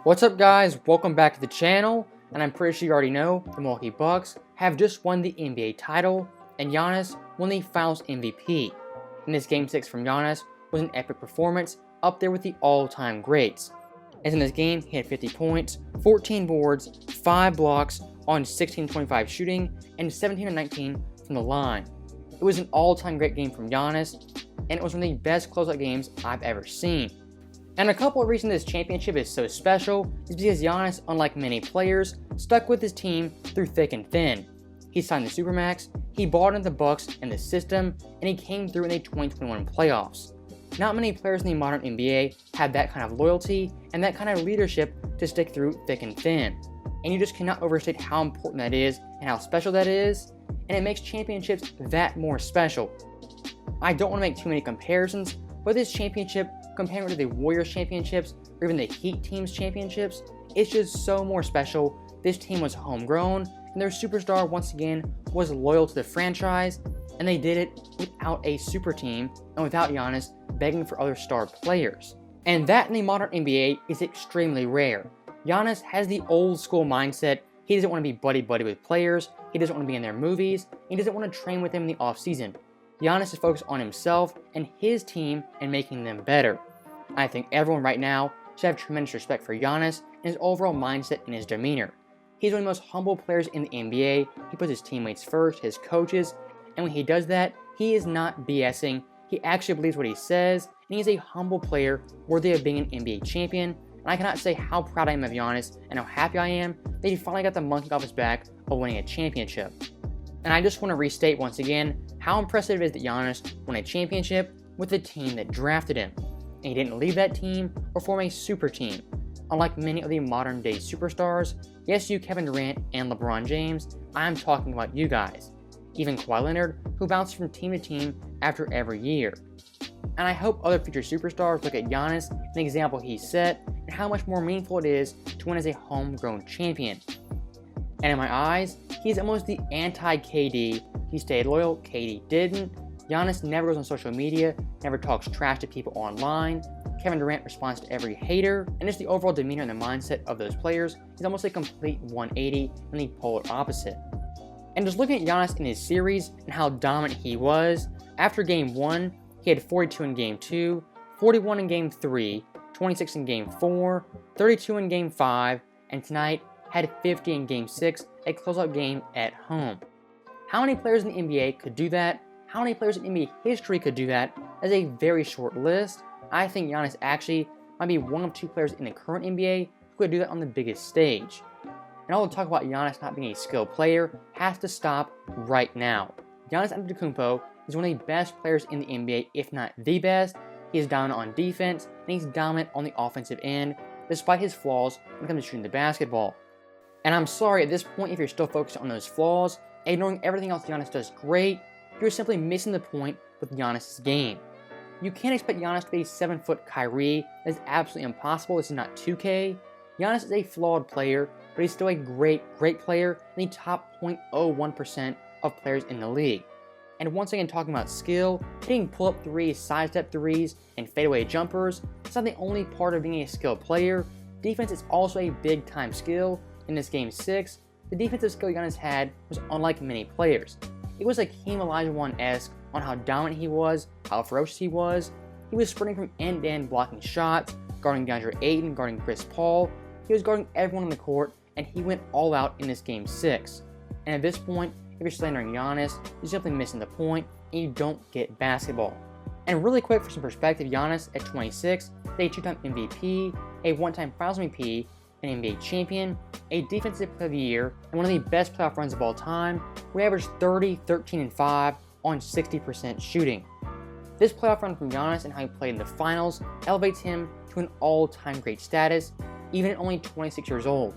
What's up guys, welcome back to the channel, and I'm pretty sure you already know the Milwaukee Bucks have just won the NBA title, and Giannis won the Finals MVP. And this Game 6 from Giannis was an epic performance, up there with the all-time greats. As in this game, he had 50 points, 14 boards, 5 blocks on 16-25 shooting, and 17-19 from the line. It was an all-time great game from Giannis, and it was one of the best closeout games I've ever seen. And a couple of reasons this championship is so special is because Giannis, unlike many players, stuck with his team through thick and thin. He signed the Supermax, he bought into the Bucks and the system, and he came through in the 2021 playoffs. Not many players in the modern NBA have that kind of loyalty and that kind of leadership to stick through thick and thin. And you just cannot overstate how important that is and how special that is, and it makes championships that more special. I don't want to make too many comparisons, but this championship, comparing it to the Warriors championships or even the Heat team's championships, it's just so more special. This team was homegrown, and their superstar once again was loyal to the franchise, and they did it without a super team and without Giannis begging for other star players. And that in the modern NBA is extremely rare. Giannis has the old school mindset. He doesn't want to be buddy-buddy with players, he doesn't want to be in their movies, he doesn't want to train with them in the offseason. Giannis is focused on himself and his team and making them better. I think everyone right now should have tremendous respect for Giannis and his overall mindset and his demeanor. He's one of the most humble players in the NBA. He puts his teammates first, his coaches, and when he does that, he is not BSing. He actually believes what he says, and he's a humble player worthy of being an NBA champion. And I cannot say how proud I am of Giannis and how happy I am that he finally got the monkey off his back of winning a championship. And I just want to restate once again how impressive it is that Giannis won a championship with the team that drafted him. And he didn't leave that team or form a super team. Unlike many of the modern day superstars, yes, you Kevin Durant and LeBron James, I'm talking about you guys. Even Kawhi Leonard, who bounced from team to team after every year. And I hope other future superstars look at Giannis, an example he set, and how much more meaningful it is to win as a homegrown champion. And in my eyes, he's almost the anti-KD. He stayed loyal, KD didn't. Giannis never goes on social media, never talks trash to people online. Kevin Durant responds to every hater, and just the overall demeanor and the mindset of those players is almost a complete 180 and the polar opposite. And just looking at Giannis in his series and how dominant he was, after Game 1, he had 42 in Game 2, 41 in Game 3, 26 in Game 4, 32 in Game 5, and tonight had 50 in Game 6, a closeout game at home. How many players in the NBA could do that? How many players in NBA history could do that? As a very short list. I think Giannis actually might be one of two players in the current NBA who could do that on the biggest stage. And all the talk about Giannis not being a skilled player has to stop right now. Giannis Antetokounmpo is one of the best players in the NBA, if not the best. He is dominant on defense, and he's dominant on the offensive end, despite his flaws when it comes to shooting the basketball. And I'm sorry at this point if you're still focused on those flaws, ignoring everything else Giannis does great, you're simply missing the point with Giannis' game. You can't expect Giannis to be a 7-foot Kyrie. That is absolutely impossible. This is not 2K. Giannis is a flawed player, but he's still a great player in the top 0.01% of players in the league. And once again, talking about skill, hitting pull-up threes, sidestep threes, and fadeaway jumpers is not the only part of being a skilled player. Defense is also a big-time skill. In this Game 6, the defensive skill Giannis had was unlike many players. It was like Hakeem Olajuwon-esque on how dominant he was, how ferocious he was. He was sprinting from end to end, blocking shots, guarding DeAndre Ayton, guarding Chris Paul. He was guarding everyone on the court, and he went all out in this Game 6. And at this point, if you're slandering Giannis, you're simply missing the point, and you don't get basketball. And really quick, for some perspective, Giannis at 26 is a 2-time MVP, a 1-time Finals MVP, an NBA champion, a Defensive Player of the Year, and one of the best playoff runs of all time, where he averaged 30, 13, and 5 on 60% shooting. This playoff run from Giannis and how he played in the finals elevates him to an all-time great status, even at only 26 years old.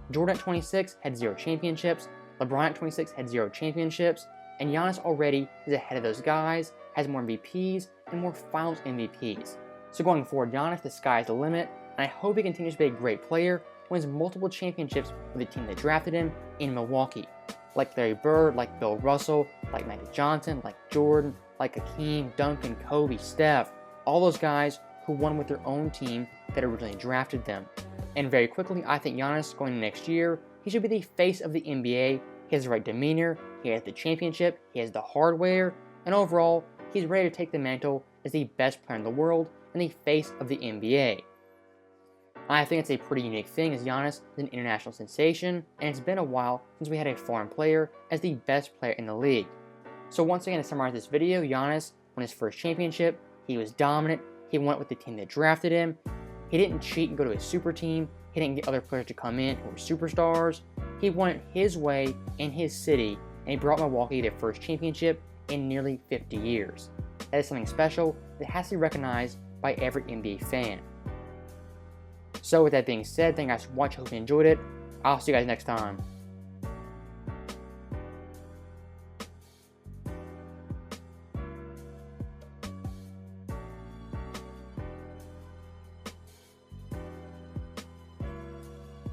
Jordan at 26 had 0 championships, LeBron at 26 had 0 championships, and Giannis already is ahead of those guys, has more MVPs, and more Finals MVPs. So going forward, Giannis, the sky is the limit, and I hope he continues to be a great player, wins multiple championships with the team that drafted him in Milwaukee. Like Larry Bird, like Bill Russell, like Magic Johnson, like Jordan, like Hakeem, Duncan, Kobe, Steph, all those guys who won with their own team that originally drafted them. And very quickly, I think Giannis, going into next year, he should be the face of the NBA. He has the right demeanor, he has the championship, he has the hardware, and overall, he's ready to take the mantle as the best player in the world and the face of the NBA. I think it's a pretty unique thing as Giannis is an international sensation, and it's been a while since we had a foreign player as the best player in the league. So once again, to summarize this video, Giannis won his first championship, he was dominant, he won it with the team that drafted him, he didn't cheat and go to a super team, he didn't get other players to come in who were superstars, he won it his way in his city, and he brought Milwaukee their first championship in nearly 50 years. That is something special that has to be recognized by every NBA fan. So with that being said, thank you guys for watching, hope you enjoyed it. I'll see you guys next time.